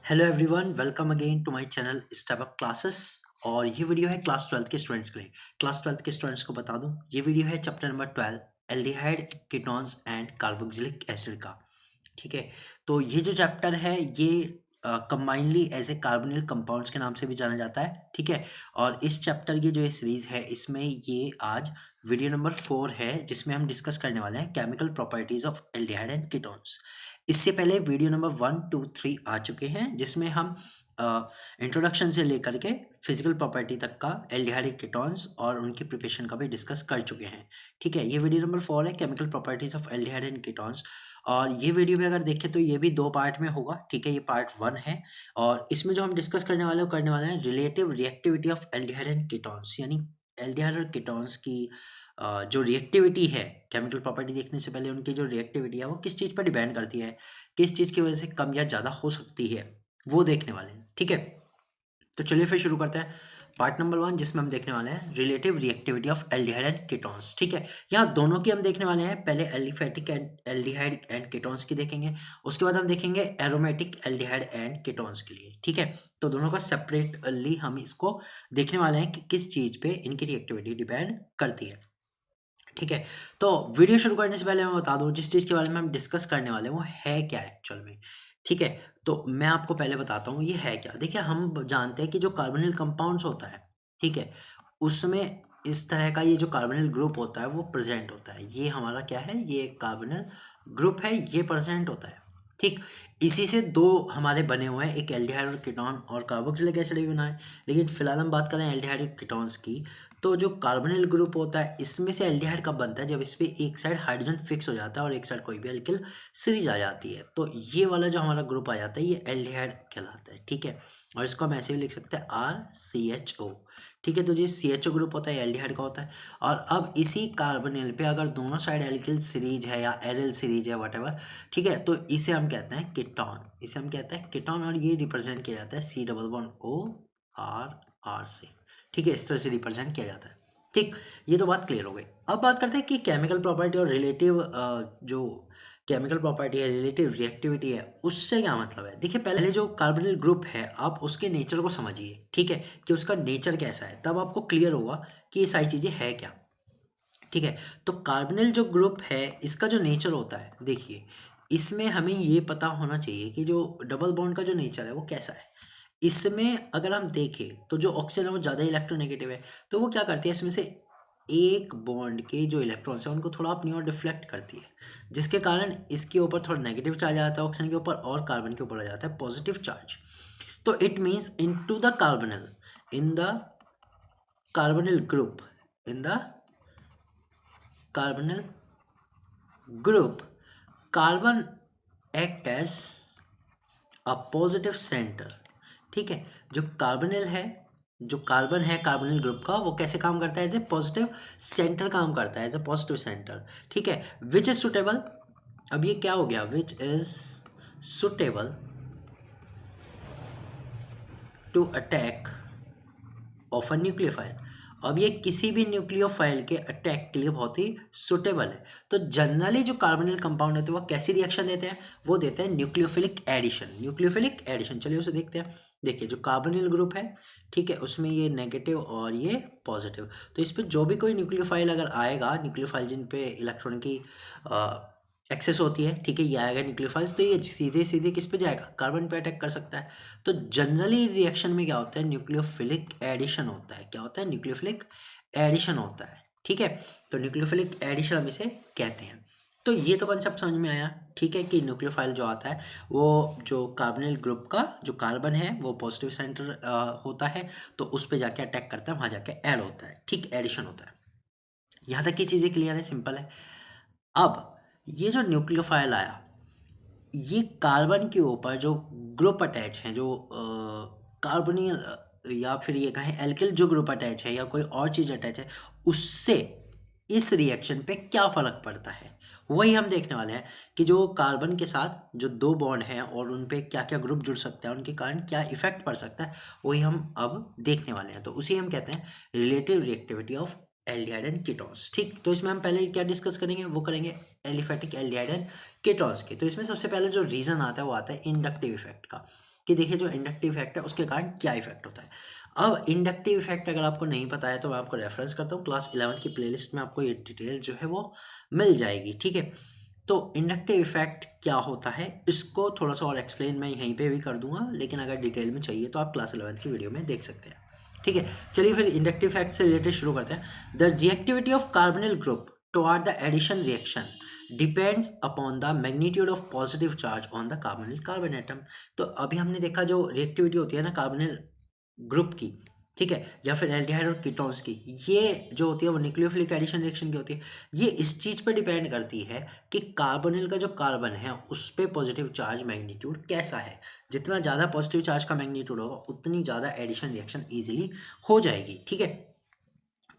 Hello everyone, welcome again to my channel step up classes. और ये video है class 12th के students के लिए। क्लास 12th के स्टूडेंट्स को बता दूं, ये वीडियो है chapter number 12 aldehyde ketones and carboxylic acid का। ठीक है, तो ये जो चैप्टर है ये combinedly as a carbonyl compounds के नाम से भी जाना जाता है। ठीक है, और इस चैप्टर की जो ये सीरीज है इसमें ये आज वीडियो नंबर 4 है जिसमें हम डिस्कस करने वाले हैं chemical properties of aldehyde and ketones. इससे पहले वीडियो नंबर 1, 2, 3 आ चुके हैं जिसमें हम इंट्रोडक्शन से लेकर के फिजिकल प्रॉपर्टी तक का एल्डिहाइड कीटोन्स और उनकी प्रिपरेशन का भी डिस्कस कर चुके हैं। ठीक है, ये वीडियो नंबर 4 है chemical properties of aldehyde and ketones. और ये वीडियो भी अगर देखें तो ये भी 2 पार्ट में होगा। ठीक है, ये पार्ट 1 है और इसमें जो हम डिस्कस करने वाले हैं relative reactivity of aldehyde and ketones, यानी एल्डिहाइड और कीटोन्स की जो रिएक्टिविटी है। केमिकल प्रॉपर्टी देखने से पहले उनकी जो रिएक्टिविटी है वो किस चीज़ पर डिपेंड करती है, किस चीज़ की वजह से कम या ज़्यादा हो सकती है, वो देखने वाले हैं। ठीक है, तो चलिए फिर शुरू करते हैं पार्ट नंबर 1 जिसमें हम देखने वाले हैं relative reactivity of aldehyde and ketones. ठीक है, यहाँ दोनों की हम देखने वाले हैं। पहले aliphatic and aldehyde and ketones की देखेंगे, उसके बाद हम देखेंगे एरोमेटिक एल्डिहाइड एंड कीटोन्स के लिए। ठीक है, तो दोनों का सेपरेटली हम इसको देखने वाले हैं कि किस चीज़ पे इनकी रिएक्टिविटी डिपेंड करती है। ठीक है, तो वीडियो शुरू करने से पहले मैं बता दूं जिस चीज़ के बारे में हम डिस्कस करने वाले हैं वो है क्या एक्चुअल में। ठीक है, तो मैं आपको पहले बताता हूँ ये है क्या। देखिए, हम जानते हैं कि जो कार्बोनिल कंपाउंड्स होता है, ठीक है, उसमें इस तरह का ये जो कार्बोनिल ग्रुप होता है वो प्रेजेंट होता है। ये हमारा क्या है, ये एक कार्बोनिल ग्रुप है, ये प्रेजेंट होता है। ठीक, इसी से दो हमारे बने हुए हैं, एक एल्डिहाइड और कीटोन और कार्बोक्सिलिक एसिड भी बना है। लेकिन फिलहाल हम बात करें एल्डिहाइड और कीटोन्स की। तो जो कार्बोनिल ग्रुप होता है इसमें से एल्डिहाइड कब बनता है, जब इस पे एक साइड हाइड्रोजन फिक्स हो जाता है और एक साइड कोई भी अल्किल सीरीज आ जाती है। तो ये वाला जो हमारा ग्रुप आ जाता है ये एल्डिहाइड कहलाता है। ठीक है, और इसको हम ऐसे भी लिख सकते हैं RCHO। ठीक है, तो जो CHO ग्रुप होता है एल्डिहाइड का होता है। और अब इसी कार्बोनिल पे अगर दोनों साइड एल्किल सीरीज है या एरिल सीरीज है वटेवर, ठीक है, तो इसे हम कहते हैं कीटोन। इसे हम कहते हैं कीटोन और ये रिप्रेजेंट किया जाता है C++O से। ठीक है, इस तरह से रिप्रेजेंट किया जाता है। ठीक, ये तो बात क्लियर हो गई। अब बात करते हैं कि केमिकल प्रॉपर्टी और रिलेटिव जो केमिकल प्रॉपर्टी है, रिलेटिव रिएक्टिविटी है, उससे क्या मतलब है। देखिए, पहले जो कार्बोनिल ग्रुप है आप उसके नेचर को समझिए। ठीक है, कि उसका नेचर कैसा है, तब आपको क्लियर होगा कि ये सारी चीज़ें है क्या। ठीक है, तो कार्बोनिल जो ग्रुप है इसका जो नेचर होता है, देखिए इसमें हमें ये पता होना चाहिए कि जो डबल बॉन्ड का जो नेचर है वो कैसा है। इसमें अगर हम देखें तो जो ऑक्सीजन है वो ज़्यादा इलेक्ट्रोनेगेटिव है, तो वो क्या करती है, इसमें से एक बॉन्ड के जो इलेक्ट्रॉन्स हैं उनको थोड़ा अपनी ओर डिफ्लेक्ट करती है, जिसके कारण इसके ऊपर थोड़ा नेगेटिव चार्ज आ जाता है ऑक्सीजन के ऊपर और कार्बन के ऊपर आ जाता है पॉजिटिव चार्ज। तो it means into the carbonyl, in the carbonyl group, in the carbonyl group, carbon act as a positive centre. ठीक है, जो कार्बोनिल है, जो कार्बन है कार्बोनिल ग्रुप का, वो कैसे काम करता है, एज ए पॉजिटिव सेंटर काम करता है, एज ए पॉजिटिव सेंटर। ठीक है, विच इज सुटेबल, अब ये क्या हो गया, which is suitable to attack of a nucleophile. अब ये किसी भी न्यूक्लियोफाइल के अटैक के लिए बहुत ही सुटेबल है। तो जनरली जो कार्बोनिल कंपाउंड होते हैं वो कैसी रिएक्शन देते हैं, वो देते हैं न्यूक्लियोफिलिक एडिशन। न्यूक्लियोफिलिक एडिशन, चलिए उसे देखते हैं। देखिए, जो कार्बोनिल ग्रुप है, ठीक है, उसमें ये नेगेटिव और ये पॉजिटिव, तो इस पर जो भी कोई न्यूक्लियोफाइल अगर आएगा, न्यूक्लियोफाइल जिन पे इलेक्ट्रॉन की एक्सेस होती है, ठीक है, ये आएगा न्यूक्लियोफाइल्स, तो ये सीधे सीधे किस पे जाएगा, कार्बन पे अटैक कर सकता है। तो जनरली रिएक्शन में क्या होता है, न्यूक्लियोफिलिक एडिशन होता है। क्या होता है, न्यूक्लियोफिलिक एडिशन होता है। ठीक है, तो न्यूक्लियोफिलिक एडिशन हम इसे कहते हैं। तो ये तो कंसेप्ट समझ में आया। ठीक है, कि न्यूक्लियोफाइल जो आता है वो जो कार्बोनिल ग्रुप का जो कार्बन है वो पॉजिटिव सेंटर होता है, तो उस पे जाके अटैक करता है, वहां जाके ऐड होता है। ठीक, एडिशन होता है। यहाँ तक की चीज़ें क्लियर है, सिंपल है। अब ये जो न्यूक्लियोफाइल आया, ये कार्बन के ऊपर जो ग्रुप अटैच है, जो कार्बोनिल या फिर ये कहें एल्किल जो ग्रुप अटैच है या कोई और चीज़ अटैच है, उससे इस रिएक्शन पे क्या फ़र्क पड़ता है, वही हम देखने वाले हैं। कि जो कार्बन के साथ जो दो बॉन्ड हैं और उन पे क्या क्या ग्रुप जुड़ सकता है, उनके कारण क्या इफेक्ट पड़ सकता है, वही हम अब देखने वाले हैं। तो उसी हम कहते हैं relative reactivity of aldehyde and ketones. ठीक, तो इसमें हम पहले क्या डिस्कस करेंगे, वो करेंगे एलिफेटिक एल्डिहाइड एंड कीटोन्स की। तो इसमें सबसे पहले जो रीज़न आता है वो आता है इंडक्टिव इफेक्ट का। कि देखिए जो इंडक्टिव इफेक्ट है उसके कारण क्या इफेक्ट होता है। अब इंडक्टिव इफेक्ट अगर आपको नहीं पता है तो मैं आपको रेफरेंस करता हूँ, क्लास 11 की प्लेलिस्ट में आपको ये डिटेल जो है वो मिल जाएगी, ठीक है। तो इंडक्टिव इफेक्ट क्या होता है इसको थोड़ा सा और एक्सप्लेन मैं यहीं पे भी कर दूंगा, लेकिन अगर डिटेल में चाहिए तो आप क्लास 11 की वीडियो में देख सकते हैं, ठीक है। चलिए फिर इंडक्टिव इफेक्ट से रिलेटेड शुरू करते हैं। The reactivity of carbonyl group toward the addition reaction depends upon the magnitude of positive charge on the carbonyl carbon atom. तो अभी हमने देखा जो रिएक्टिविटी होती है ना कार्बोनिल ग्रुप की, ठीक है, या फिर एल्डिहाइड और कीटोन्स की, ये जो होती है वो न्यूक्लियोफिलिक एडिशन रिएक्शन की होती है। ये इस चीज़ पर डिपेंड करती है कि कार्बोनिल का जो कार्बन है उस पे पॉजिटिव चार्ज मैग्नीट्यूड कैसा है। जितना ज़्यादा पॉजिटिव चार्ज का मैग्नीट्यूड होगा उतनी ज़्यादा एडिशन रिएक्शन ईजिली हो जाएगी, ठीक है।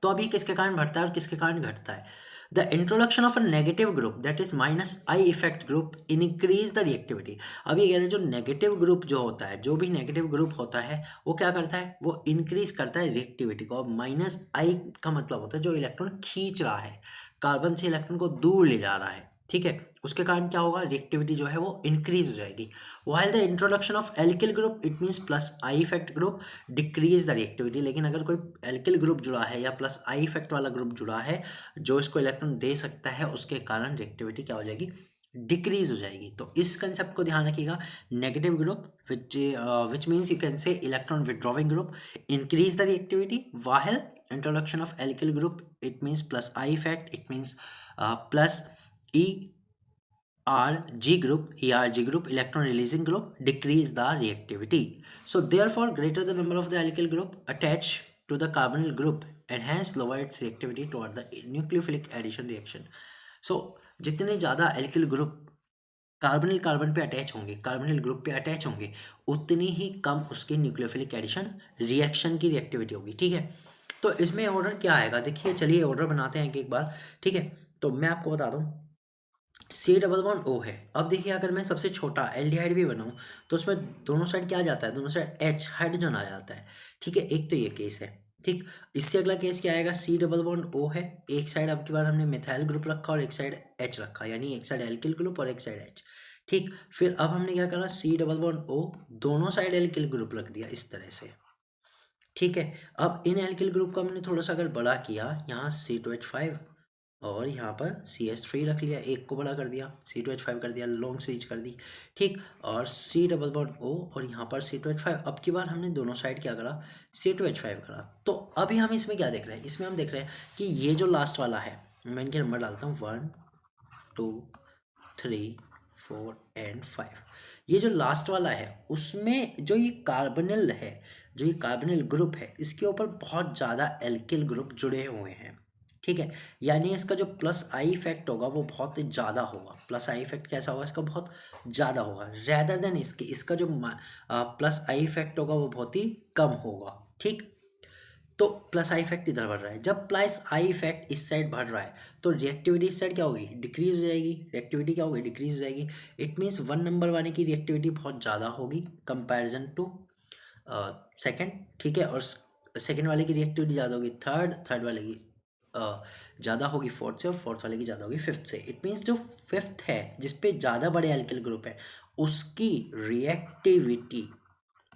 तो अभी किसके कारण बढ़ता है और किसके कारण घटता है। The introduction of a negative group that is minus I effect group increase the reactivity. अभी कह रहे हैं जो नेगेटिव ग्रुप जो होता है, जो भी नेगेटिव ग्रुप होता है वो क्या करता है, वो इंक्रीज करता है रिएक्टिविटी को। माइनस आई का मतलब होता है जो इलेक्ट्रॉन खींच रहा है, कार्बन से इलेक्ट्रॉन को दूर ले जा रहा है, ठीक है, उसके कारण क्या होगा, रिएक्टिविटी जो है वो इंक्रीज हो जाएगी। While the introduction of alkyl group it means plus I effect group decrease the reactivity. लेकिन अगर कोई एल्किल ग्रुप जुड़ा है या प्लस आई इफेक्ट वाला ग्रुप जुड़ा है जो इसको इलेक्ट्रॉन दे सकता है, उसके कारण रिएक्टिविटी क्या हो जाएगी, डिक्रीज हो जाएगी। तो इस कंसेप्ट को ध्यान रखिएगा। Negative group which means you can say electron withdrawing group increase the reactivity, while introduction of alkyl group it means plus I effect, it means plus E RG group, ERG group, electron releasing group decrease the reactivity. So therefore greater the number of the alkyl group attached to the carbonyl group and hence lower its reactivity toward the nucleophilic addition reaction. So जितने ज़्यादा alkyl group कार्बनिल carbon पे attach होंगे, कार्बनिल group पे attach होंगे, उतनी ही कम उसकी nucleophilic addition reaction की reactivity होगी, ठीक है। तो इसमें ऑर्डर क्या आएगा, देखिए चलिए ऑर्डर बनाते हैं एक बार, ठीक है। तो मैं आपको बता दूं सी डबल बॉन्ड ओ है। अब देखिए अगर मैं सबसे छोटा एल्डिहाइड भी बनाऊं तो उसमें दोनों साइड क्या आ जाता है, दोनों साइड एच हाइड्रोजन आ जाता है, ठीक है। एक तो ये केस है, ठीक। इससे अगला केस क्या आएगा, सी डबल बॉन्ड ओ है, एक साइड अब की बार हमने मिथाइल ग्रुप रखा और एक साइड एच रखा, यानी एक साइड एल्किल ग्रुप और एक साइड एच, ठीक। फिर अब हमने क्या करा, सी डबल बॉन्ड ओ दोनों साइड एल्किल ग्रुप रख दिया इस तरह से, ठीक है। अब इन एल्किल ग्रुप को हमने थोड़ा सा अगर बड़ा किया, यहाँ C2H5 और यहाँ पर CH3 रख लिया, एक को बड़ा कर दिया, C2H5 कर दिया, लॉन्ग सीरीज कर दी, ठीक। और C डबल बॉन्ड O और यहाँ पर C2H5, अब की बार हमने दोनों साइड क्या करा, C2H5 करा। तो अभी हम इसमें क्या देख रहे हैं, इसमें हम देख रहे हैं कि ये जो लास्ट वाला है, मैं इनके नंबर डालता हूँ 1 2 3 4 एंड 5। ये जो लास्ट वाला है उसमें जो ये कार्बोनिल है, जो ये कार्बोनिल ग्रुप है, इसके ऊपर बहुत ज़्यादा एल्किल ग्रुप जुड़े हुए हैं, ठीक है। यानी इसका जो प्लस आई इफेक्ट होगा वो बहुत ज़्यादा होगा। प्लस आई इफेक्ट कैसा होगा, इसका बहुत ज़्यादा होगा, रेदर देन इसके, इसका जो प्लस आई इफेक्ट होगा वो बहुत ही कम होगा, ठीक। तो प्लस आई इफेक्ट इधर बढ़ रहा है, जब प्लस आई इफेक्ट इस साइड बढ़ रहा है तो रिएक्टिविटी इस साइड क्या होगी, डिक्रीज हो जाएगी, रिएक्टिविटी क्या होगी, डिक्रीज हो जाएगी। इट मीन्स 1 नंबर वाले की रिएक्टिविटी बहुत ज़्यादा होगी कंपैरिजन टू सेकंड, ठीक है। और सेकंड वाले की रिएक्टिविटी ज़्यादा होगी थर्ड, थर्ड वाले की ज़्यादा होगी फोर्थ से, और फोर्थ वाले की ज़्यादा होगी फिफ्थ से। इट मीन्स जो फिफ्थ है जिसपे ज़्यादा बड़े एल्किल ग्रुप है उसकी रिएक्टिविटी,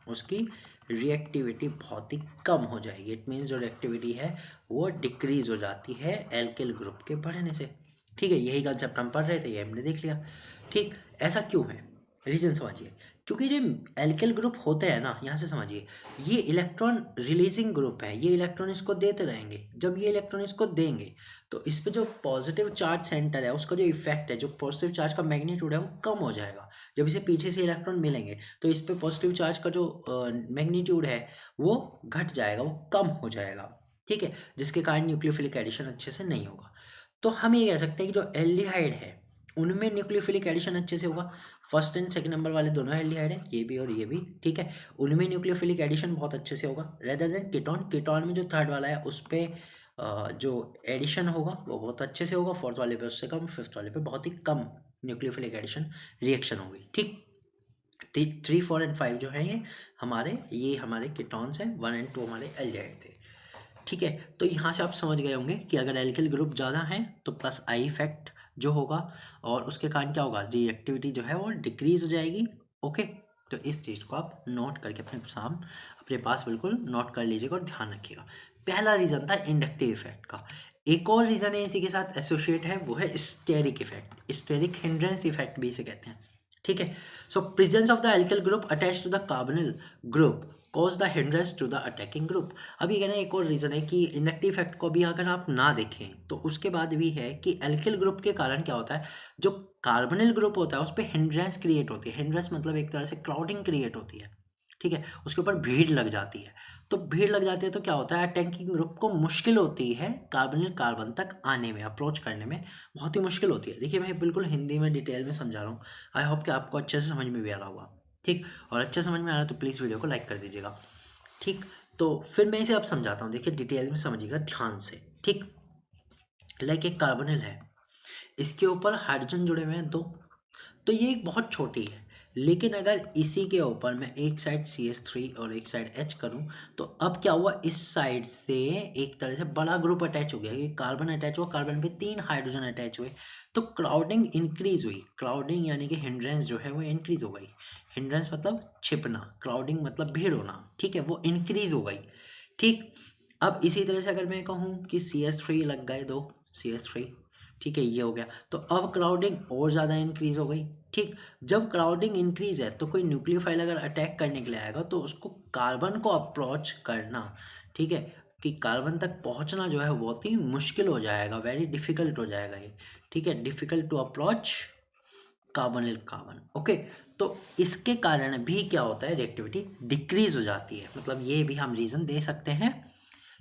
उसकी रिएक्टिविटी बहुत ही कम हो जाएगी। इट मीन्स जो रिएक्टिविटी है वो डिक्रीज हो जाती है एल्किल ग्रुप के बढ़ने से, ठीक है। यही कंसेप्ट हम पढ़ रहे थे, ये हमने देख लिया, ठीक। ऐसा क्यों है, रीजन समझिए। क्योंकि जो एल्किल ग्रुप होते हैं ना, यहाँ से समझिए, ये इलेक्ट्रॉन रिलीजिंग ग्रुप है, ये इलेक्ट्रॉन इसको देते रहेंगे। जब ये इलेक्ट्रॉन इसको देंगे तो इस पे जो पॉजिटिव चार्ज सेंटर है उसका जो इफेक्ट है, जो पॉजिटिव चार्ज का मैग्नीट्यूड है वो कम हो जाएगा। जब इसे पीछे से इलेक्ट्रॉन मिलेंगे तो इस पे पॉजिटिव चार्ज का जो मैग्नीट्यूड है वो घट जाएगा, वो कम हो जाएगा, ठीक है। जिसके कारण न्यूक्लियोफिलिक एडिशन अच्छे से नहीं होगा। तो हम ये कह सकते हैं कि जो एल्डिहाइड है उनमें न्यूक्लियोफिलिक एडिशन अच्छे से होगा। फर्स्ट एंड सेकंड नंबर वाले दोनों एल्डिहाइड है, ये भी और ये भी, ठीक है। उनमें न्यूक्लियोफिलिक एडिशन बहुत अच्छे से होगा रेदर देन कीटोन। कीटोन में जो थर्ड वाला है उस पे जो एडिशन होगा वो बहुत अच्छे से होगा, फोर्थ वाले पे उससे कम, फिफ्थ वाले पे बहुत ही कम न्यूक्लियोफिलिक एडिशन रिएक्शन होगी, ठीक। 3 4 एंड 5 जो है ये हमारे कीटोन्स हैं, 1 एंड 2 हमारे एल्डिहाइड थे, ठीक है। तो यहाँ से आप समझ गए होंगे कि अगर एल्किल ग्रुप ज़्यादा है तो प्लस आई इफेक्ट जो होगा और उसके कारण क्या होगा, रिएक्टिविटी जो है वो डिक्रीज हो जाएगी, ओके। तो इस चीज़ को आप नोट करके अपने पास बिल्कुल नोट कर लीजिएगा और ध्यान रखिएगा। पहला रीज़न था इंडक्टिव इफेक्ट का। एक और रीज़न है इसी के साथ एसोसिएट है, वो है steric effect. Steric hindrance effect भी इसे कहते हैं, ठीक है। So presence of the alkyl group attach to the carbonyl group cause the hindrance to the attacking group. अब ये कहना एक और रीज़न है कि इंडक्टिव इफेक्ट को भी अगर आप ना देखें तो उसके बाद भी है कि एल्किल ग्रुप के कारण क्या होता है, जो कार्बोनिल ग्रुप होता है उस पर हिंड्रेंस क्रिएट होती है। हिंड्रेंस मतलब एक तरह से क्राउडिंग क्रिएट होती है, ठीक है, उसके ऊपर भीड़ लग जाती है। तो भीड़ लग जाती है तो क्या होता है, अटैकिंग ग्रुप को मुश्किल होती है कार्बोनिल कार्बन तक आने में, अप्रोच करने में बहुत ही मुश्किल होती है। देखिए मैं बिल्कुल हिंदी में डिटेल में समझा रहा हूँ, आई होप कि आपको अच्छे से समझ में भी आ रहा होगा, ठीक। और अच्छे समझ में आ रहा है तो प्लीज़ वीडियो को लाइक कर दीजिएगा, ठीक। तो फिर मैं इसे अब समझाता हूँ, देखिए डिटेल में समझिएगा ध्यान से, ठीक। लाइक एक कार्बोनिल है, इसके ऊपर हाइड्रोजन जुड़े हुए हैं दो, तो ये एक बहुत छोटी है। लेकिन अगर इसी के ऊपर मैं एक साइड CH3 और एक साइड H करूं, तो अब क्या हुआ, इस साइड से एक तरह से बड़ा ग्रुप अटैच हो गया, ये कार्बन अटैच हुआ, कार्बन पे 3 हाइड्रोजन अटैच हुए, तो क्राउडिंग इंक्रीज हुई। क्राउडिंग यानी कि हिंड्रेंस जो है वो इंक्रीज हो गई। हिंड्रेंस मतलब छिपना, क्राउडिंग मतलब भीड़ होना, ठीक है, वो इंक्रीज हो गई, ठीक। अब इसी तरह से अगर मैं कहूँ कि CH3 लग गए दो, CH3, ठीक है, ये हो गया, तो अब क्राउडिंग और ज़्यादा इंक्रीज हो गई, ठीक। जब क्राउडिंग इंक्रीज है तो कोई न्यूक्लियोफाइल अगर अटैक करने के लिए आएगा तो उसको कार्बन को अप्रोच करना, ठीक है, कि कार्बन तक पहुंचना जो है बहुत ही मुश्किल हो जाएगा, वेरी डिफिकल्ट हो जाएगा ये, ठीक है, difficult to approach carbonyl carbon, okay. तो इसके कारण भी क्या होता है, रिएक्टिविटी डिक्रीज हो जाती है। मतलब ये भी हम रीज़न दे सकते हैं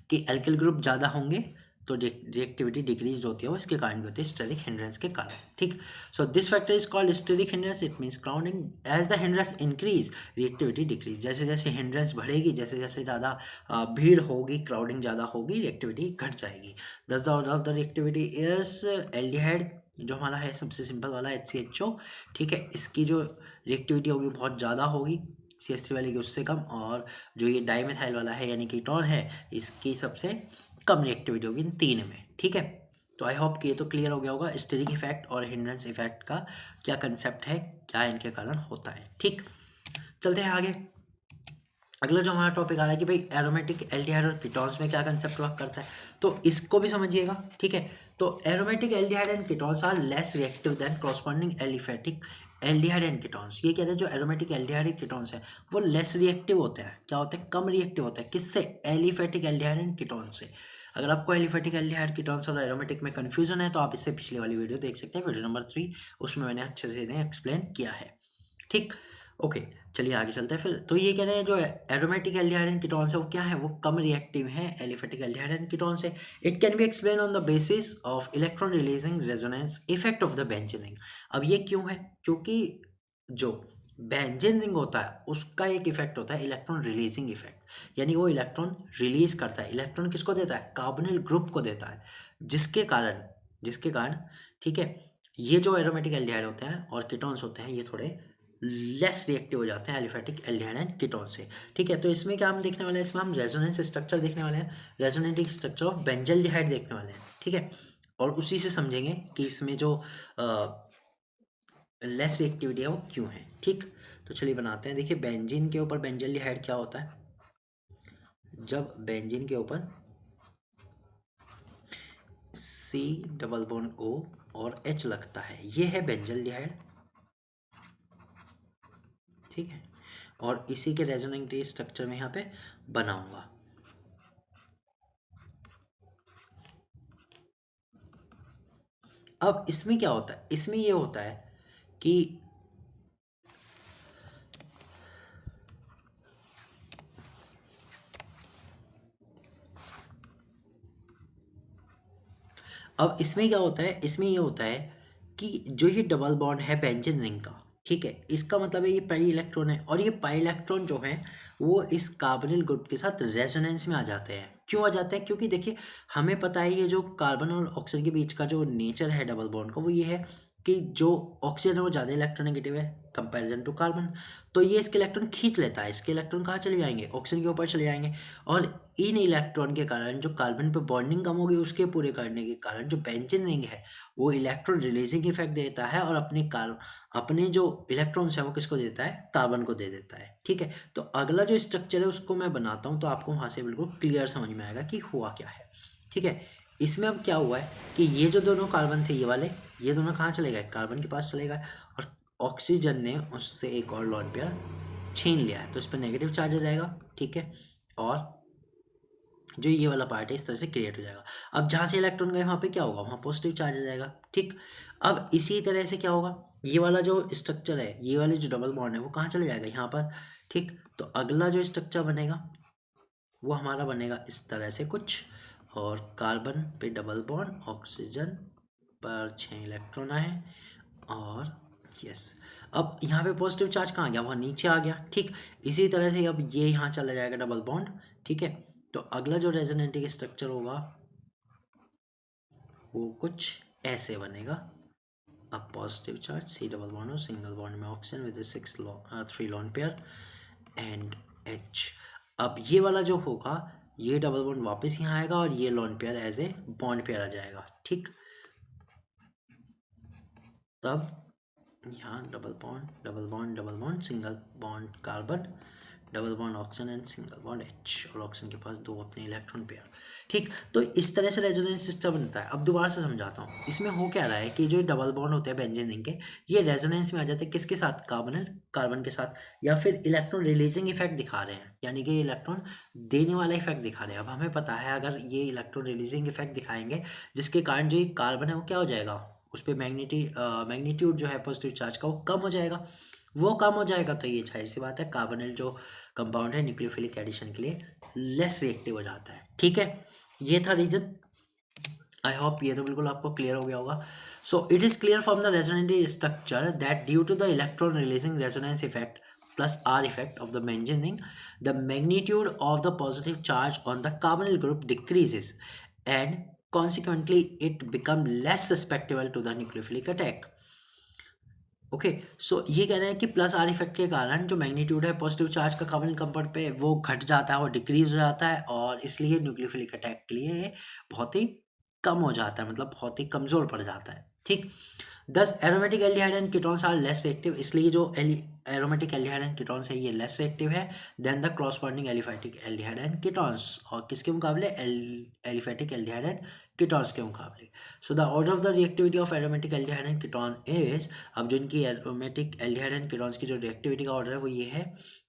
कि एल्किल ग्रुप ज़्यादा होंगे तो रिएक्टिविटी डिक्रीज होती है, वो इसके कारण भी होती है, स्टेरिक हिंड्रेंस के कारण, ठीक। So this factor is called steric hindrance, it means crowding. As the hindrance increase reactivity decrease, जैसे जैसे हिंड्रेंस बढ़ेगी, जैसे जैसे ज़्यादा भीड़ होगी, क्राउडिंग ज़्यादा होगी, रिएक्टिविटी घट जाएगी। दस the order of the reactivity is aldehyde, जो हमारा है सबसे सिंपल वाला HCHO, ठीक है, इसकी जो रिएक्टिविटी होगी बहुत ज़्यादा होगी, CH3 वाले की उससे कम, और जो ये डाइमेथाइल वाला है यानी कीटोन है, इसकी सबसे कम रिएक्टिविटी होगी इन तीन में, ठीक है। तो आई होप कि ये तो क्लियर हो गया होगा स्टेरिक इफेक्ट और हिंड्रेंस इफेक्ट का क्या कंसेप्ट है, क्या इनके कारण होता है, ठीक। चलते हैं आगे। अगला जो हमारा टॉपिक आ रहा है कि भाई एरोमेटिक एल्डिहाइड और कीटोन्स में क्या कंसेप्ट वर्क करता है, तो इसको भी समझिएगा, ठीक है। तो aromatic aldehyde and ketones are less reactive than corresponding aliphatic aldehyde and ketones. ये कहते हैं जो एरोमेटिक एल्डिहाइड कीटोन्स है वो लेस रिएक्टिव होते हैं, क्या होते हैं, कम रिएक्टिव होते हैं, किससे, एलिफेटिक एल्डिहाइड एंड कीटोन से। अगर आपको एलिफेटिक एल्डिहाइड कीटोन्स और एरोमेटिक में कंफ्यूजन है तो आप इससे पिछली वाली वीडियो देख सकते हैं, वीडियो नंबर 3, उसमें मैंने अच्छे से इन्हें एक्सप्लेन किया है, ठीक। ओके, चलिए आगे चलते हैं फिर। तो ये कह रहे हैं जो एरोमेटिक एल्डिहाइड एंड कीटोन है वो क्या है, वो कम रिएक्टिव है एलिफेटिक एल्डिहाइड एंड कीटोन से। It can be explain on the basis of electron releasing resonance effect of the benzene ring. अब ये क्यों है, क्योंकि जो बेंजीन रिंग होता है उसका एक इफेक्ट होता है इलेक्ट्रॉन रिलीजिंग इफेक्ट, यानी वो इलेक्ट्रॉन रिलीज करता है। इलेक्ट्रॉन किसको देता है, कार्बोनिल ग्रुप को देता है, जिसके कारण ठीक है, ये जो एरोमेटिक एल्डिहाइड होते हैं और कीटोन्स होते हैं ये थोड़े लेस रिएक्टिव हो जाते हैं एलिफेटिक एल्डिहाइड एंड कीटोन से, ठीक है। तो इसमें क्या हम देखने वाले हैं, इसमें हम रेजोनेंस स्ट्रक्चर देखने वाले हैं, रेजोनेटिंग स्ट्रक्चर ऑफ बेंजल्डिहाइड देखने वाले हैं, ठीक है। और उसी से समझेंगे कि इसमें जो लेस रिएक्टिविटी है वो क्यों है, ठीक। तो चलिए बनाते हैं। देखिए बेंजीन के ऊपर बेंजल्डिहाइड क्या होता है, जब बेंजीन के ऊपर C डबल बॉन्ड O और H लगता है, ये है बेंजल्डिहाइड, ठीक है। और इसी के रेजोनेटिंग स्ट्रक्चर में यहाँ पे बनाऊंगा। अब इसमें क्या होता है, इसमें ये होता है कि अब इसमें क्या होता है, इसमें ये होता है कि जो ये डबल बॉन्ड है बेंजीन रिंग का, ठीक है, इसका मतलब है ये पाई इलेक्ट्रॉन है, और ये पाई इलेक्ट्रॉन जो है वो इस कार्बोनिल ग्रुप के साथ रेजोनेंस में आ जाते हैं। क्यों आ जाते हैं, क्योंकि देखिए हमें पता है ये जो कार्बन और ऑक्सीजन के बीच का जो नेचर है डबल बॉन्ड का वो ये है कि जो ऑक्सीजन है वो ज़्यादा इलेक्ट्रोनेगेटिव है कंपैरिजन टू कार्बन, तो ये इसके इलेक्ट्रॉन खींच लेता है। इसके इलेक्ट्रॉन कहाँ चले जाएंगे? ऑक्सीजन के ऊपर चले जाएंगे। और इन इलेक्ट्रॉन के कारण जो कार्बन पे बॉन्डिंग कम होगी, उसके पूरे करने के कारण जो बेंजीन रिंग है वो इलेक्ट्रॉन रिलीजिंग इफेक्ट देता है और अपने जो इलेक्ट्रॉन्स है वो किसको देता है? कार्बन को दे देता है। ठीक है, तो अगला जो स्ट्रक्चर है उसको मैं बनाता हूँ, तो आपको वहाँ से बिल्कुल क्लियर समझ में आएगा कि हुआ क्या है। ठीक है, इसमें अब क्या हुआ है कि ये जो दोनों कार्बन थे, ये वाले, ये दोनों कहाँ चले गए? कार्बन के पास चले गए, और ऑक्सीजन ने उससे एक और लोन पेयर छीन लिया है, तो इस पर नेगेटिव चार्ज आ जाएगा। ठीक है, और जो ये वाला पार्ट है इस तरह से क्रिएट हो जाएगा। अब जहाँ से इलेक्ट्रॉन गए वहाँ पे क्या होगा? वहाँ पॉजिटिव चार्ज आ जाएगा। ठीक, अब इसी तरह से क्या होगा? ये वाला जो स्ट्रक्चर है, ये वाले जो डबल बॉन्ड है वो कहाँ चले जाएगा? यहाँ पर। ठीक, तो अगला जो स्ट्रक्चर बनेगा वो हमारा बनेगा इस तरह से कुछ, और कार्बन पे डबल बॉन्ड, ऑक्सीजन पर 6 इलेक्ट्रॉन आए, और यस, अब यहाँ पे पॉजिटिव चार्ज कहाँ गया? वहाँ नीचे आ गया। ठीक, इसी तरह से अब ये यहाँ चला जाएगा डबल बॉन्ड। ठीक है, तो अगला जो रेजोनेटिंग स्ट्रक्चर होगा वो कुछ ऐसे बनेगा। अब positive charge C double bond और सिंगल बॉन्ड में oxygen with 3 lone pair and H. अब ये वाला जो होगा, ये डबल बॉन्ड वापस यहाँ आएगा और ये lone pair as a bond pair आ जाएगा। ठीक, तब यहाँ double bond double bond double bond, single bond carbon, double bond oxygen and single bond H, और ऑक्सीजन के पास 2 अपने इलेक्ट्रॉन पेयर। ठीक, तो इस तरह से रेजोनेंस सिस्टम बनता है। अब दोबारा से समझाता हूँ, इसमें हो क्या रहा है कि जो डबल बॉन्ड होते हैं बेंजीन रिंग के, ये रेजोनेंस में आ जाते हैं किसके साथ? कार्बन के साथ, या फिर इलेक्ट्रॉन रिलीजिंग इफेक्ट दिखा रहे हैं, यानी कि इलेक्ट्रॉन देने वाला इफेक्ट दिखा रहे हैं। अब हमें पता है अगर ये इलेक्ट्रॉन रिलीजिंग इफेक्ट दिखाएंगे, जिसके कारण जो ये कार्बन है वो क्या हो जाएगा? उस पर मैग्नीट्यूड जो है पॉजिटिव चार्ज का वो कम हो जाएगा। वो कम हो जाएगा तो ये जाहिर सी बात है कार्बोनिल जो कंपाउंड है न्यूक्लियोफिलिक एडिशन के लिए लेस रिएक्टिव हो जाता है। ठीक है, ये था रीजन। आई होप ये तो बिल्कुल आपको क्लियर हो गया होगा। So it is clear from the resonative structure that due to the electron releasing resonance effect plus R effect of the benzene ring, the magnitude of the positive charge on the carbonyl group decreases and consequently it become less susceptible to the nucleophilic attack. Okay, so ये कह रहे हैं कि plus are effect के कारण जो magnitude है positive charge का कार्बन कंपाउंड पे वो घट जाता है, वो डिक्रीज हो जाता है, और इसलिए न्यूक्लियोफिलिक अटैक के लिए ये बहुत ही कम हो जाता है, मतलब बहुत ही कमज़ोर पड़ जाता है। ठीक, thus aromatic aldehyde and ketones are less reactive, इसलिए जो एरोमेटिक एल्डिहाइड एंड कीटोन्स है ये लेस रिएक्टिव है than the corresponding aliphatic aldehyde and ketones, और किसके मुकाबले? एलिफैटिक एल्डिहाइड एंड कीटोन्स के मुकाबले। So the order of the reactivity of aromatic aldehyde and ketone is, अब जो इनकी एरोमेटिक एल्डिहाइड एंड कीटोन्स की जो रिएक्टिविटी का ऑर्डर है वो ये है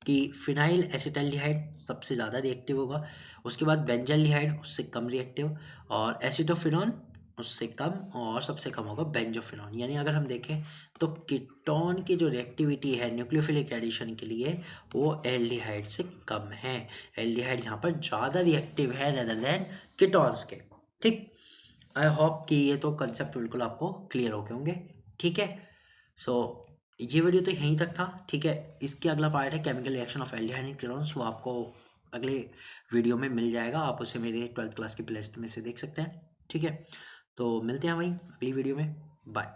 कि फिनाइल एसिटाल्डिहाइड सबसे ज़्यादा रिएक्टिव होगा, उसके बाद बेंजाल्डिहाइड उससे कम रिएक्टिव, और एसिटोफिनॉन उससे कम, और सबसे कम होगा बेंजोफिनॉन। यानी अगर हम देखें तो कीटोन की जो रिएक्टिविटी है न्यूक्लियोफिलिक एडिशन के लिए वो एल्डिहाइड से कम है। एल्डिहाइड यहाँ पर ज़्यादा रिएक्टिव है रेदर देन कीटोन्स के। ठीक, आई होप कि ये तो कंसेप्ट बिल्कुल आपको क्लियर हो गए होंगे। ठीक है, सो ये वीडियो तो यहीं तक था। ठीक है, इसके अगला पार्ट है chemical reaction of aldehyde and ketones, वो आपको अगले वीडियो में मिल जाएगा, आप उसे मेरे 12th क्लास की प्लेलिस्ट में से देख सकते हैं। ठीक है, तो मिलते हैं वहीं अगली वीडियो में। बाय।